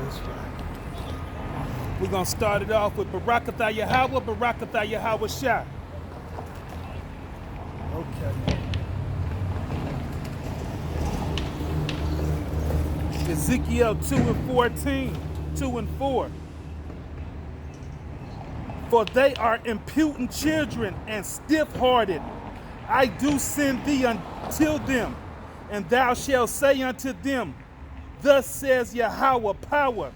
That's right. We're going to start it off with Barakatha Yahweh, Barakatha Yahweh Shah. Okay. Ezekiel 2 and 14, 2 and 4. For they are impudent children and stiff-hearted. I do send thee until them, and thou shalt say unto them, Thus says Yahweh power.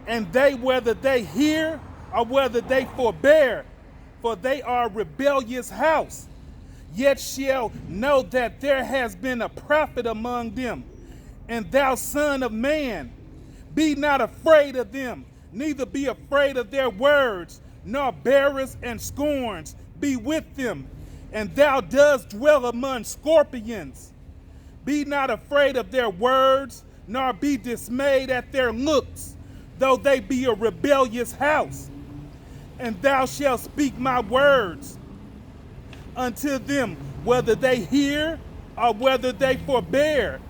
And they, whether they hear or whether they forbear, for they are a rebellious house, yet shall know that there has been a prophet among them. And thou son of man, be not afraid of them, neither be afraid of their words, nor bearers and scorns be with them. And thou dost dwell among scorpions. Be not afraid of their words, nor be dismayed at their looks, though they be a rebellious house. And thou shalt speak my words unto them, whether they hear or whether they forbear,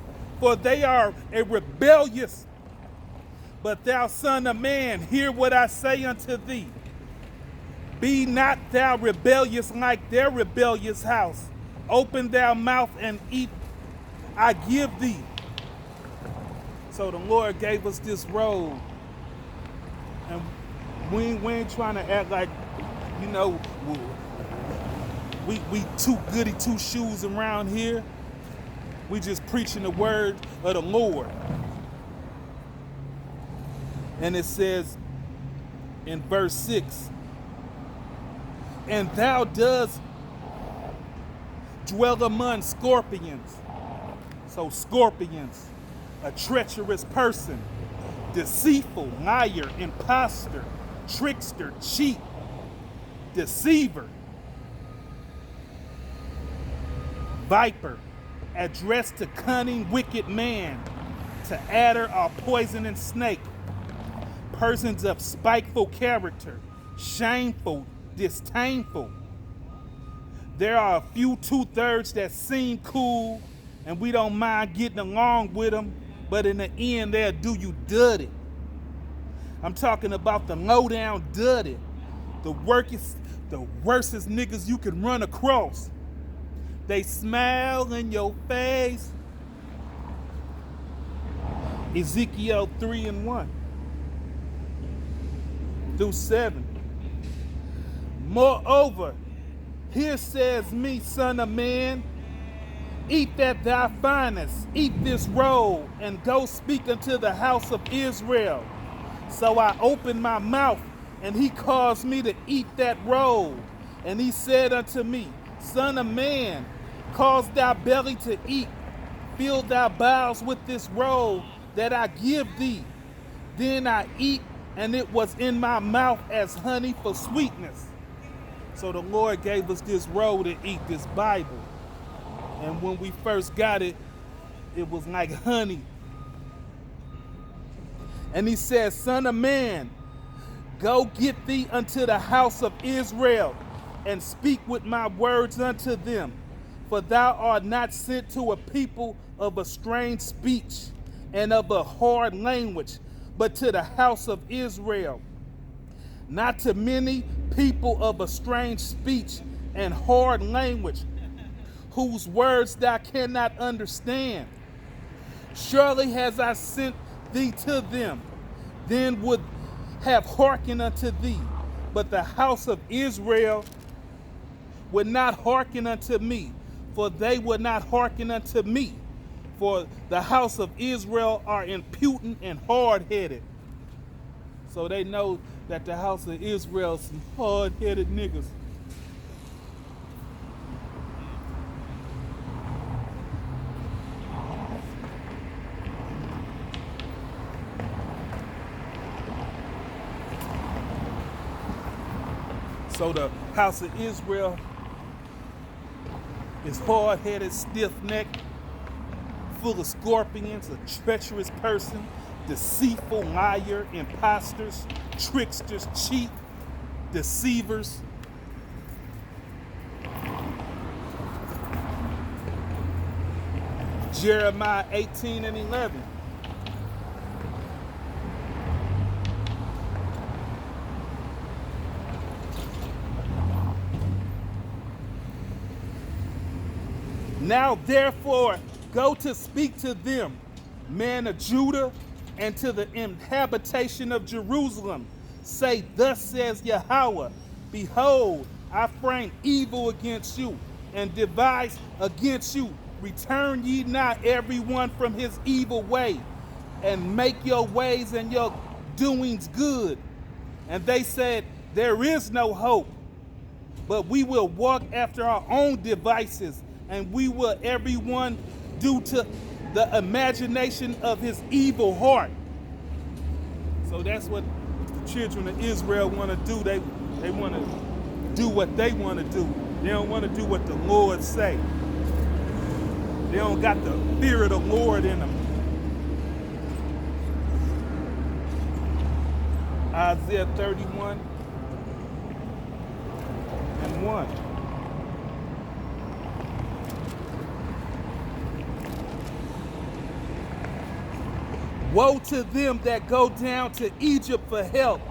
for they are a rebellious. But thou son of man, hear what I say unto thee. Be not thou rebellious like their rebellious house. Open thou mouth and eat, I give thee. So the Lord gave us this robe. And we ain't trying to act like, you know, we too goody two shoes around here. We just preaching the word of the Lord. And it says in verse 6, and thou dost dwell among scorpions. So scorpions, a treacherous person, deceitful, liar, imposter, trickster, cheat, deceiver, viper, addressed to cunning, wicked man, to adder or poisonous snake, persons of spiteful character, shameful, disdainful. There are a few 2/3 that seem cool, and we don't mind getting along with them, but in the end, they'll do you dirty. I'm talking about the low-down dirty, the worstest niggas you can run across. They smile in your face. Ezekiel 3 and 1 through 7. Moreover, here says me, son of man, eat that thou findest, eat this roll, and go speak unto the house of Israel. So I opened my mouth, and he caused me to eat that roll. And he said unto me, Son of man, cause thy belly to eat, fill thy bowels with this roll that I give thee. Then I eat, and it was in my mouth as honey for sweetness. So the Lord gave us this roll to eat, this Bible. And when we first got it, it was like honey. And he said, Son of man, go get thee unto the house of Israel, and speak with my words unto them. For thou art not sent to a people of a strange speech and of a hard language, but to the house of Israel. Not to many people of a strange speech and hard language, whose words thou cannot understand. Surely has I sent thee to them, then would have hearkened unto thee. But the house of Israel would not hearken unto me, for they would not hearken unto me. For the house of Israel are impudent and hard-headed. So they know that the house of Israel is some hard-headed niggas. So the house of Israel is hard-headed, stiff-necked, full of scorpions, a treacherous person, deceitful, liar, imposters, tricksters, cheat, deceivers. Jeremiah 18 and 11. Now therefore go to speak to them, men of Judah, and to the inhabitation of Jerusalem. Say, thus says Yahweh, behold, I frame evil against you, and devise against you. Return ye not every one from his evil way, and make your ways and your doings good. And they said, there is no hope, but we will walk after our own devices, and we will every one do to the imagination of his evil heart. So that's what the children of Israel want to do. They want to do what they want to do. They don't want to do what the Lord say. They don't got the fear of the Lord in them. Isaiah 31 and 1. Woe to them that go down to Egypt for help,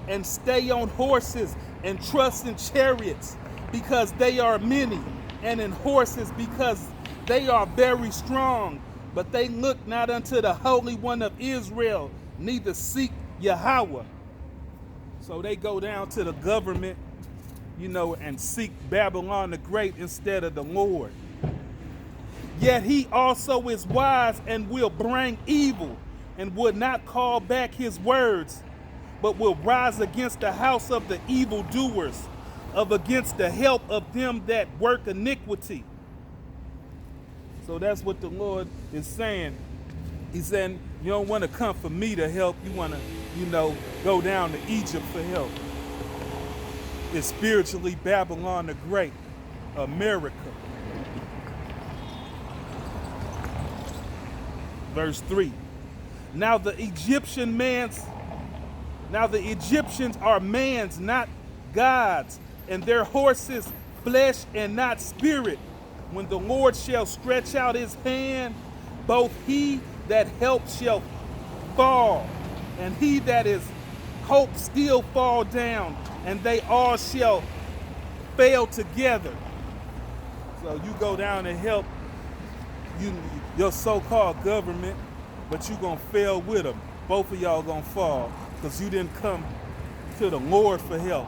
and stay on horses, and trust in chariots, because they are many, and in horses, because they are very strong. But they look not unto the Holy One of Israel, neither seek Yahweh. So they go down to the government, and seek Babylon the Great instead of the Lord. Yet he also is wise and will bring evil, and would not call back his words, but will rise against the house of the evildoers, against the help of them that work iniquity. So that's what the Lord is saying. He's saying, you don't want to come for me to help. You want to, go down to Egypt for help. It's spiritually Babylon the Great, America. Verse 3. Now the Egyptians are man's, not gods, and their horses flesh and not spirit. When the Lord shall stretch out his hand, both he that helps shall fall, and he that is hope still fall down, and they all shall fail together. So you go down and help your so-called government, but you're going to fail with them. Both of y'all going to fall because you didn't come to the Lord for help.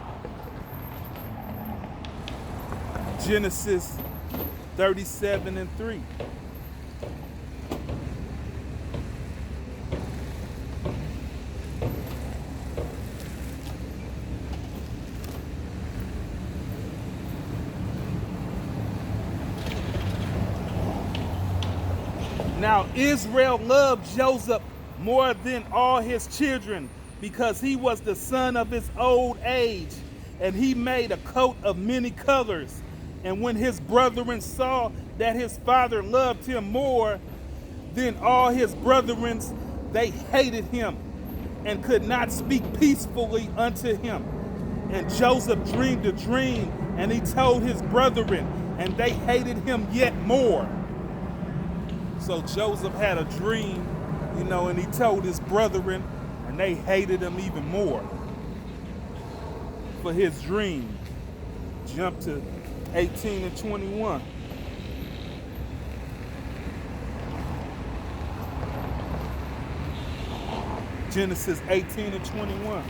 Genesis 37 and 3. Now Israel loved Joseph more than all his children, because he was the son of his old age, and he made a coat of many colors. And when his brethren saw that his father loved him more than all his brethren, they hated him and could not speak peacefully unto him. And Joseph dreamed a dream, and he told his brethren, and they hated him yet more. So Joseph had a dream, and he told his brethren, and they hated him even more for his dream. Jump to 18 and 21. Genesis 18 and 21.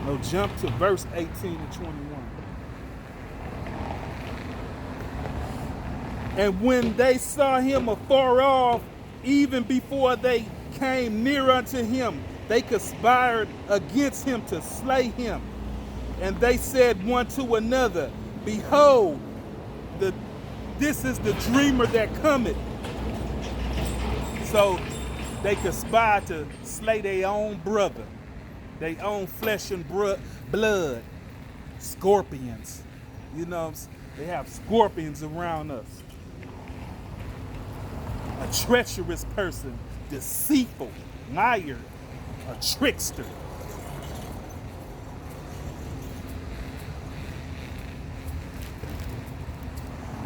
No, jump to verse 18 and 21. And when they saw him afar off, even before they came near unto him, they conspired against him to slay him. And they said one to another, behold, this is the dreamer that cometh. So they conspired to slay their own brother, their own flesh and blood, scorpions. They have scorpions around us. A treacherous person, deceitful, liar, a trickster.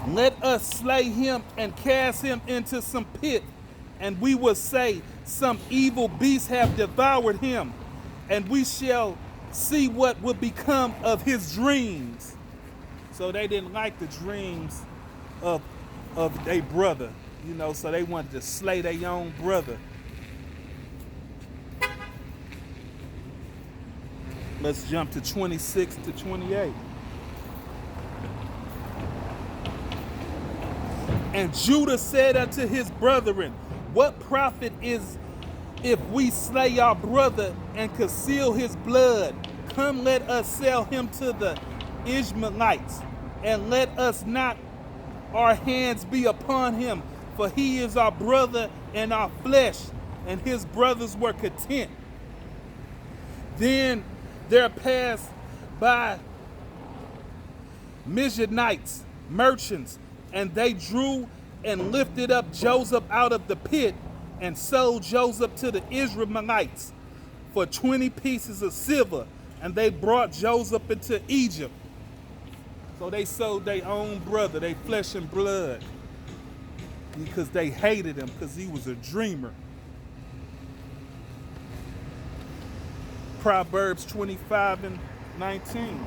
Let us slay him and cast him into some pit, and we will say, some evil beast have devoured him, and we shall see what will become of his dreams. So they didn't like the dreams of their brother, so they wanted to slay their own brother. Let's jump to 26 to 28. And Judah said unto his brethren, what profit is if we slay our brother and conceal his blood? Come, let us sell him to the Ishmaelites, and let us not our hands be upon him, for he is our brother and our flesh. And his brothers were content. Then there passed by Midianites, merchants, and they drew and lifted up Joseph out of the pit and sold Joseph to the Israelites for 20 pieces of silver, and they brought Joseph into Egypt. So they sold their own brother, their flesh and blood, because they hated him because he was a dreamer. Proverbs 25 and 19.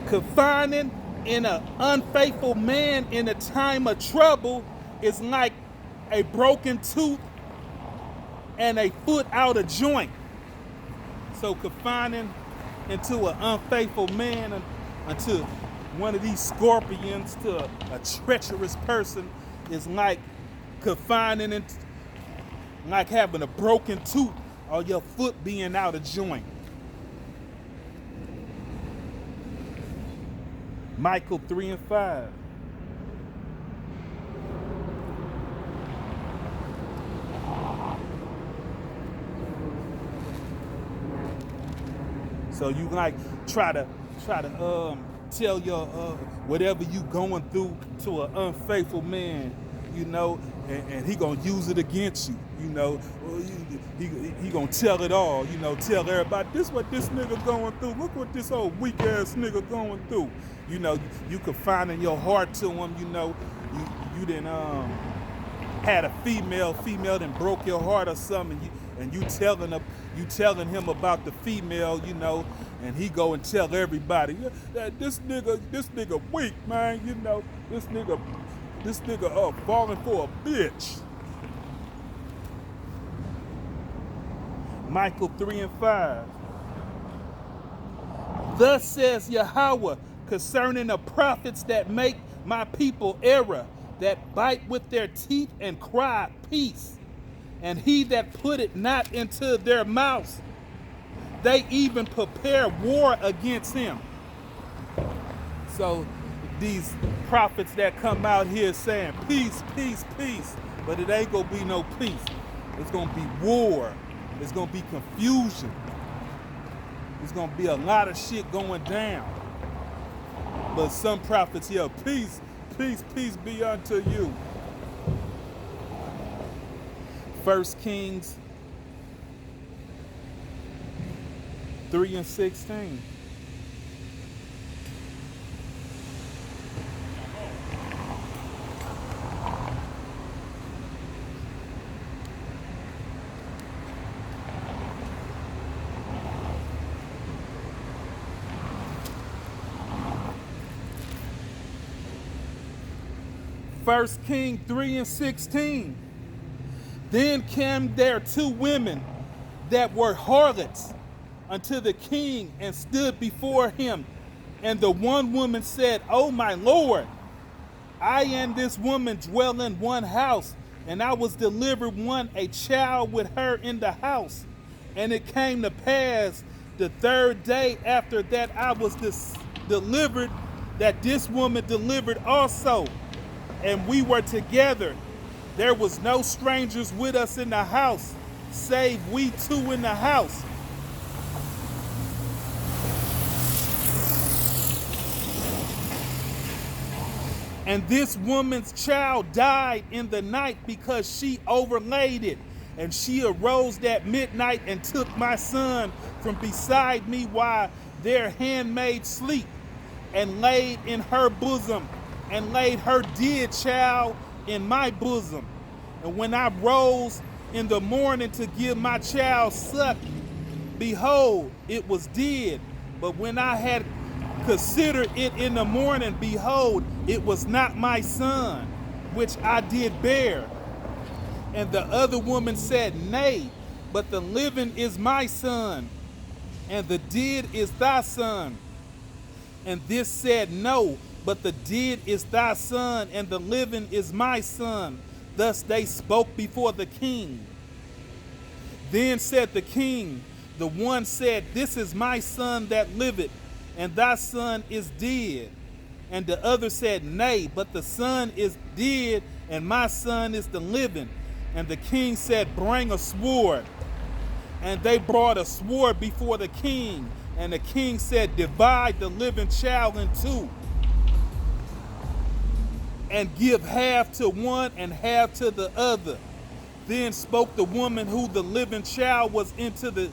Confining in an unfaithful man in a time of trouble is like a broken tooth and a foot out of joint. So confining into an unfaithful man, unto one of these scorpions, to a treacherous person, is like confining into, like having a broken tooth or your foot being out of joint. Michael 3 and 5. So you like try to tell your whatever you going through to an unfaithful man, and he gonna use it against you, he gonna tell it all, tell everybody this what this nigga going through. Look what this old weak ass nigga going through. You confining your heart to him. You done had a female done broke your heart or something, and you telling him about the female, and he go and tell everybody that this nigga weak, man. This nigga falling for a bitch. Michael 3 and 5. Thus says Yahweh concerning the prophets that make my people error, that bite with their teeth and cry peace, and he that put it not into their mouths, they even prepare war against him. So these prophets that come out here saying peace, peace, peace, but it ain't gonna be no peace. It's gonna be war. It's gonna be confusion. There's gonna be a lot of shit going down. But some prophets yell, peace, peace, peace be unto you. 1 Kings 3 and 16. First King 3 and 16. Then came there two women that were harlots unto the king and stood before him. And the one woman said, O my Lord, I and this woman dwell in one house, and I was delivered a child with her in the house. And it came to pass the third day after that I was delivered, that this woman delivered also. And we were together. There was no strangers with us in the house, save we two in the house. And this woman's child died in the night because she overlaid it. And she arose at midnight and took my son from beside me while their handmaid sleep, and laid in her bosom, and laid her dead child in my bosom. And when I rose in the morning to give my child suck, behold, it was dead. But when I had considered it in the morning, behold, it was not my son, which I did bear. And the other woman said, Nay, but the living is my son, and the dead is thy son. And this said, No, but the dead is thy son, and the living is my son. Thus they spoke before the king. Then said the king, the one said, This is my son that liveth, and thy son is dead. And the other said, Nay, but the son is dead, and my son is the living. And the king said, Bring a sword. And they brought a sword before the king. And the king said, Divide the living child in two, and give half to one and half to the other. Then spoke the woman who the living child was into the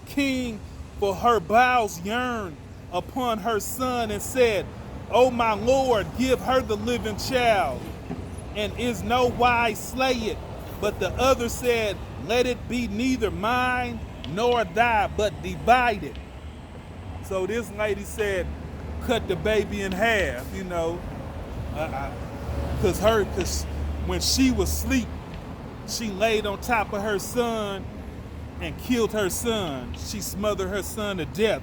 king, for her bowels yearned upon her son, and said, O my lord, give her the living child, and is no wise slay it. But the other said, Let it be neither mine nor thy, but divide it. So this lady said, cut the baby in half, because when she was asleep, she laid on top of her son and killed her son. She smothered her son to death.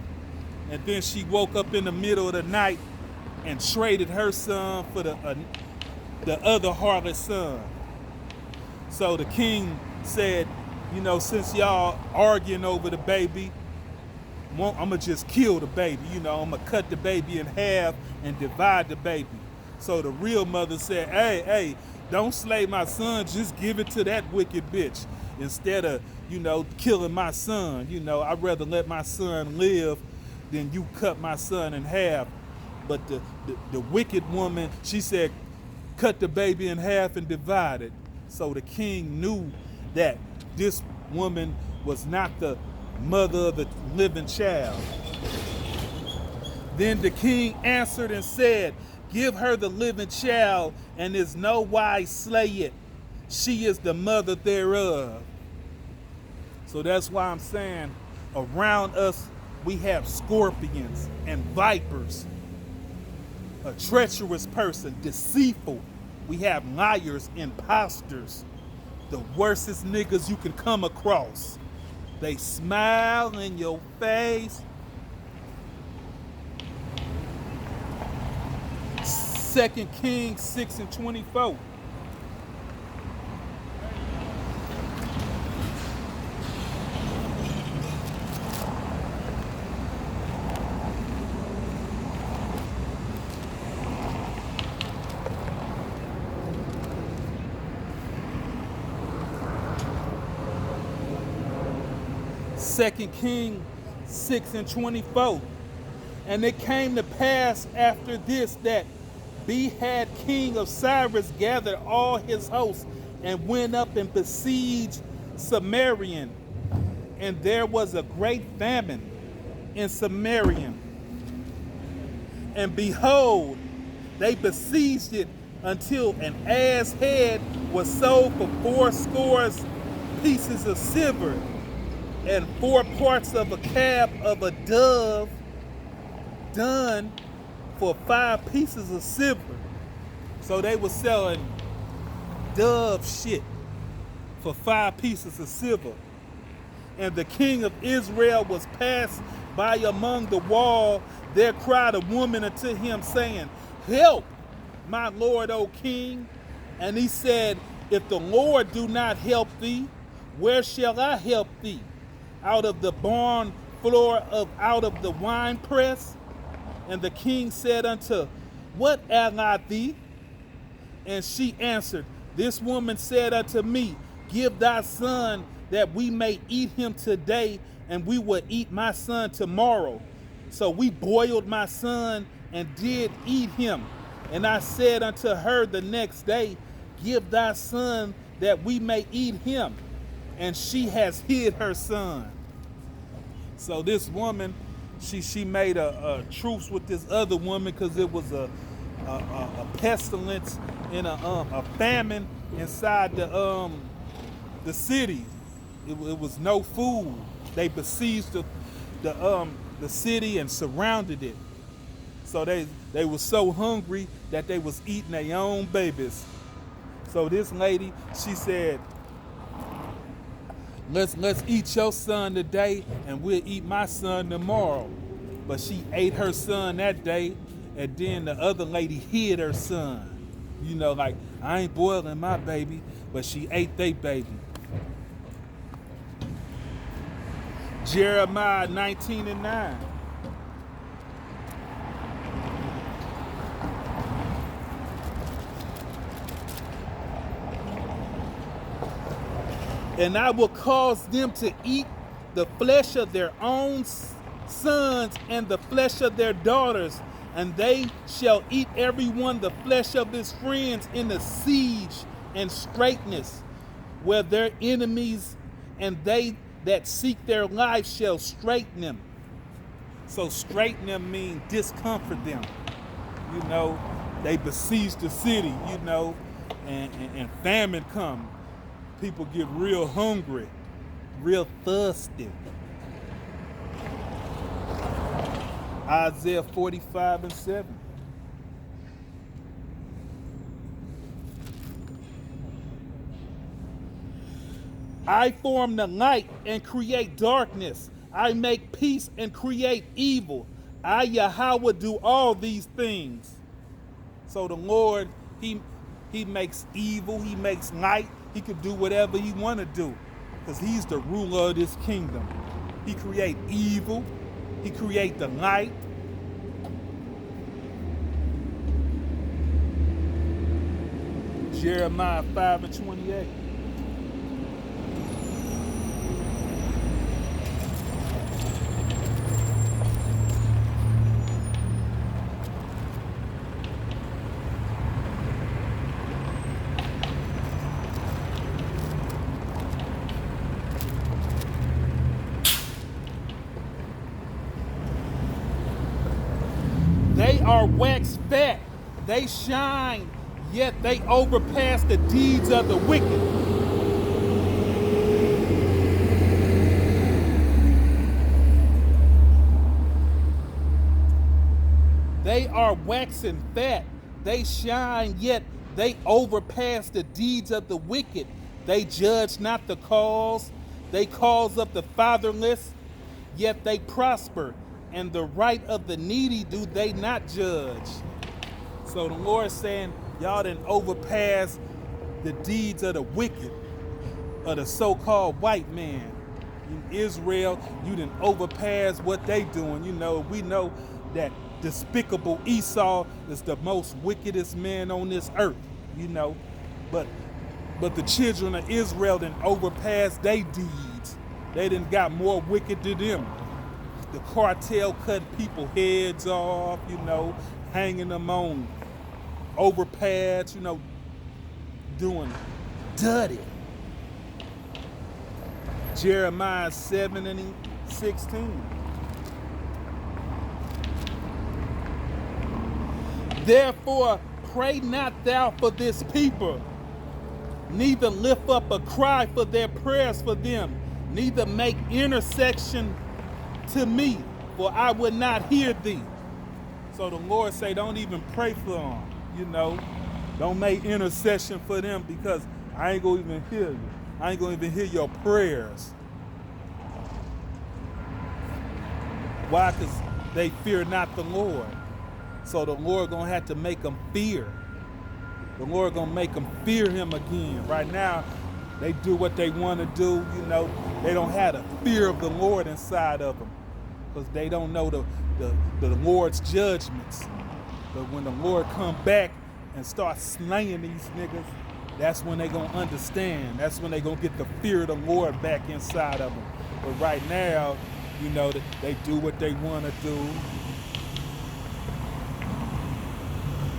And then she woke up in the middle of the night and traded her son for the other harlot son. So the king said, since y'all arguing over the baby, I'm going to just kill the baby. I'm going to cut the baby in half and divide the baby. So the real mother said, hey, don't slay my son. Just give it to that wicked bitch. Instead of, killing my son. I'd rather let my son live than you cut my son in half. But the wicked woman, she said, cut the baby in half and divide it. So the king knew that this woman was not the mother of the living child. Then the king answered and said, Give her the living child, and is no wise slay it. She is the mother thereof. So that's why I'm saying, around us we have scorpions and vipers. A treacherous person, deceitful. We have liars, imposters. The worstest niggas you can come across. They smile in your face. 2 Kings 6:24. Second Kings 6:24. And it came to pass after this that Behad king of Cyrus gathered all his hosts and went up and besieged Samaria. And there was a great famine in Samaria. And behold, they besieged it until an ass head was sold for 80 pieces of silver, and 4 parts of a calf of a dove done for 5 pieces of silver. So they were selling dove shit for 5 pieces of silver. And the king of Israel was passed by among the wall. There cried a woman unto him, saying, Help, my lord, O king. And he said, If the Lord do not help thee, where shall I help thee? Out of the barn floor, out of the winepress? And the king said unto, What ally thee? And she answered, This woman said unto me, Give thy son, that we may eat him today, and we will eat my son tomorrow. So we boiled my son and did eat him. And I said unto her the next day, Give thy son, that we may eat him. and she has hid her son. So this woman, she made a truce with this other woman because it was a pestilence and a famine inside the city. It was no food. They besieged the city and surrounded it. So they were so hungry that they was eating their own babies. So this lady, she said, let's eat your son today and we'll eat my son tomorrow. But she ate her son that day, and then the other lady hid her son. You know, like, I ain't boiling my baby, but she ate they baby. Jeremiah 19:9. And I will cause them to eat the flesh of their own sons and the flesh of their daughters, and they shall eat every one the flesh of his friends in the siege and straitness, where their enemies and they that seek their life shall straiten them. So straiten them means discomfort them. You know, they besiege the city, you know, and famine come. People get real hungry, real thirsty. Isaiah 45:7. I form the light and create darkness. I make peace and create evil. I, Yahweh, do all these things. So the Lord, he makes evil, he makes light. He could do whatever he want to do because he's the ruler of this kingdom. He create evil. He create the light. Jeremiah 5:28. They are waxed fat, they shine, yet they overpass the deeds of the wicked. They are waxing fat, they shine, yet they overpass the deeds of the wicked. They judge not the cause, they cause up the fatherless, yet they prosper. And the right of the needy do they not judge. So the Lord is saying, y'all didn't overpass the deeds of the wicked, of the so-called white man. In Israel, you didn't overpass what they doing. You know, we know that despicable Esau is the most wickedest man on this earth, you know. But the children of Israel didn't overpass their deeds. They didn't got more wicked than them. The cartel cutting people heads off, you know, hanging them on overpads, you know, doing dirty. Jeremiah 7:16. Therefore, pray not thou for this people, neither lift up a cry for their prayers for them, neither make intercession to me, for I would not hear thee. So the Lord say, don't even pray for them, you know. Don't make intercession for them because I ain't gonna even hear you. I ain't gonna even hear your prayers. Why? Because they fear not the Lord. So the Lord gonna have to make them fear. The Lord gonna make them fear him again. Right now, they do what they want to do, you know. They don't have the fear of the Lord inside of them because they don't know the Lord's judgments. But when the Lord come back and start slaying these niggas, that's when they gonna understand. That's when they gonna get the fear of the Lord back inside of them. But right now, you know, they do what they want to do.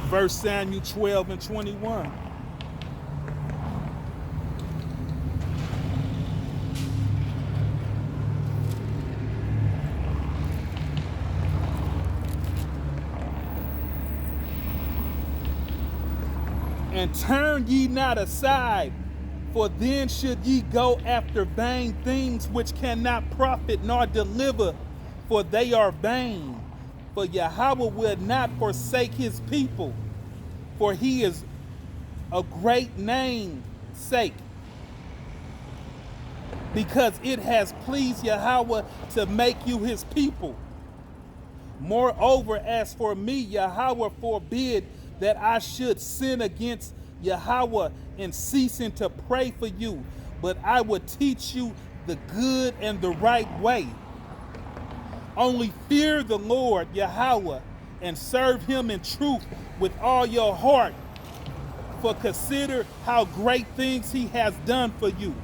1 Samuel 12:21. And turn ye not aside, for then should ye go after vain things which cannot profit nor deliver, for they are vain. For Yahweh will not forsake his people, for he is a great name's sake, because it has pleased Yahweh to make you his people. Moreover, as for me, Yahweh forbid that I should sin against Yahweh in ceasing to pray for you, but I will teach you the good and the right way. Only fear the Lord Yahweh and serve him in truth with all your heart, for consider how great things he has done for you.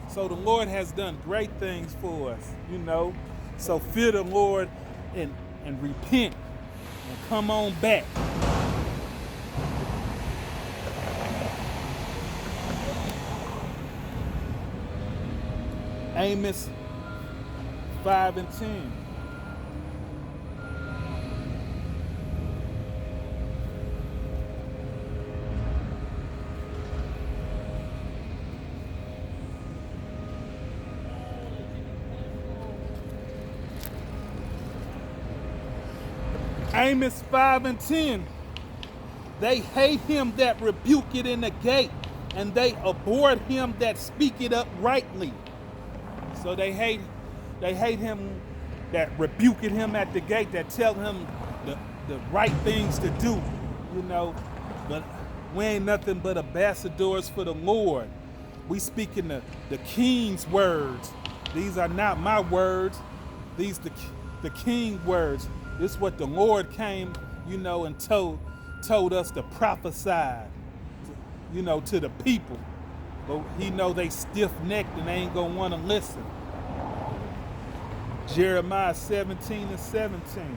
So the Lord has done great things for us, you know. So fear the Lord and repent and come on back. Amos 5 and 10. Amos 5 and 10. They hate him that rebuke it in the gate, and they abhor him that speak it uprightly. So they hate him that rebuking him at the gate, that tell him the right things to do, you know. But we ain't nothing but ambassadors for the Lord. We speaking the king's words. These are not my words. These the king's words. This is what the Lord came, you know, and told us to prophesy, you know, to the people. But he know they stiff-necked and they ain't gonna want to listen. Jeremiah 17 and 17.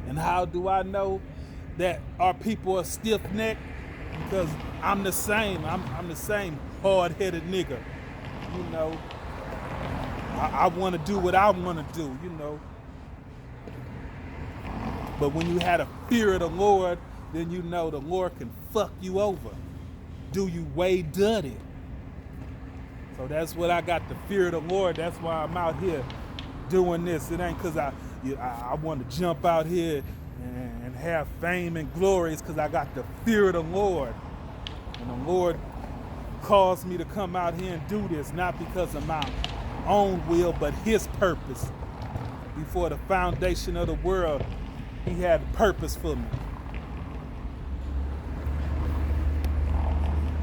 And how do I know that our people are stiff-necked? Because I'm the same. I'm the same hard-headed nigga. You know, I want to do what I want to do, you know. But when you had a fear of the Lord, then you know the Lord can fuck you over, do you way dirty. So that's what I got, the fear of the Lord. That's why I'm out here doing this. It ain't because I want to jump out here and have fame and glory. It's because I got the fear of the Lord. And the Lord caused me to come out here and do this, not because of my own will, but his purpose. Before the foundation of the world, he had a purpose for me.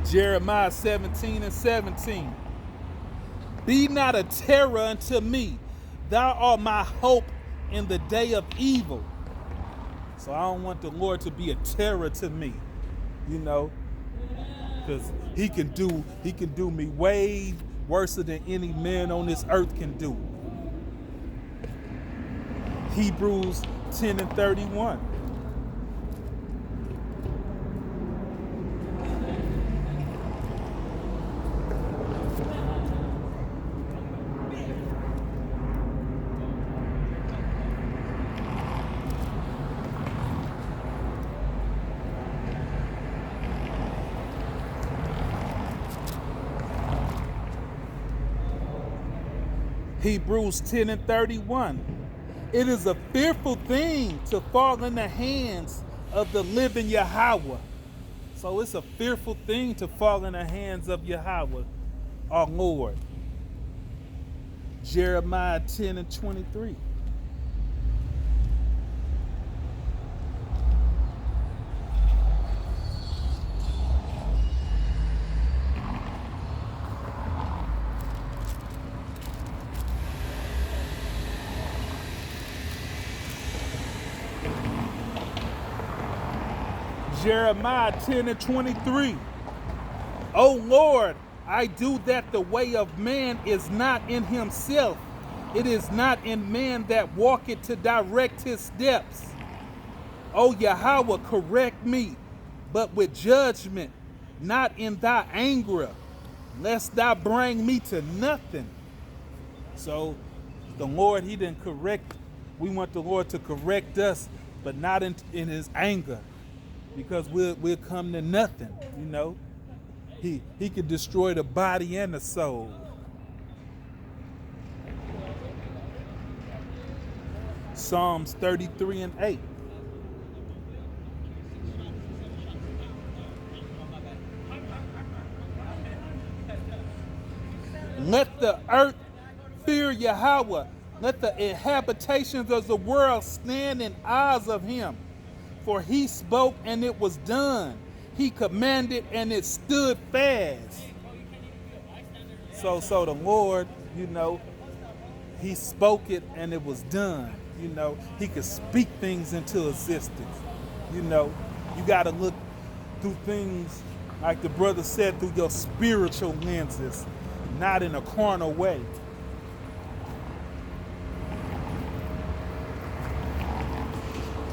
Jeremiah 17 and 17. Be not a terror unto me. Thou art my hope in the day of evil. So I don't want the Lord to be a terror to me, you know, because he can do me way worse than any man on this earth can do. Hebrews 10 and 31. Hebrews 10 and 31. It is a fearful thing to fall in the hands of the living Yahweh. So it's a fearful thing to fall in the hands of Yahweh, our Lord. Jeremiah 10 and 23. Jeremiah 10 and 23. O Lord, I do that the way of man is not in himself. It is not in man that walketh to direct his steps. O Yahweh, correct me, but with judgment, not in thy anger, lest thou bring me to nothing. So the Lord, he didn't correct We want the Lord to correct us, but not in his anger, because we'll come to nothing, you know. He could destroy the body and the soul. Psalms 33:8. Let the earth fear Yahweh. Let the habitations of the world stand in awe of him. For he spoke and it was done. He commanded and it stood fast. So the Lord, you know, he spoke it and it was done. You know, he could speak things into existence. You know, you got to look through things, like the brother said, through your spiritual lenses, not in a carnal way.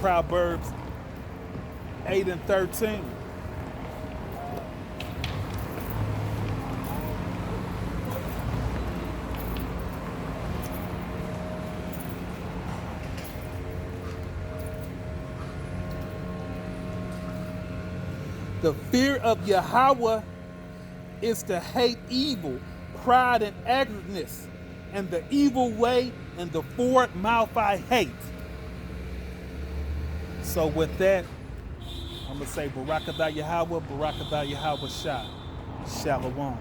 Proverbs 8:13. The fear of Yahweh is to hate evil, pride and arrogance, and the evil way and the forward mouth I hate. So with that, I'm going to say Barakatah Yahweh, Barakatah Yahweh Shah. Shalom.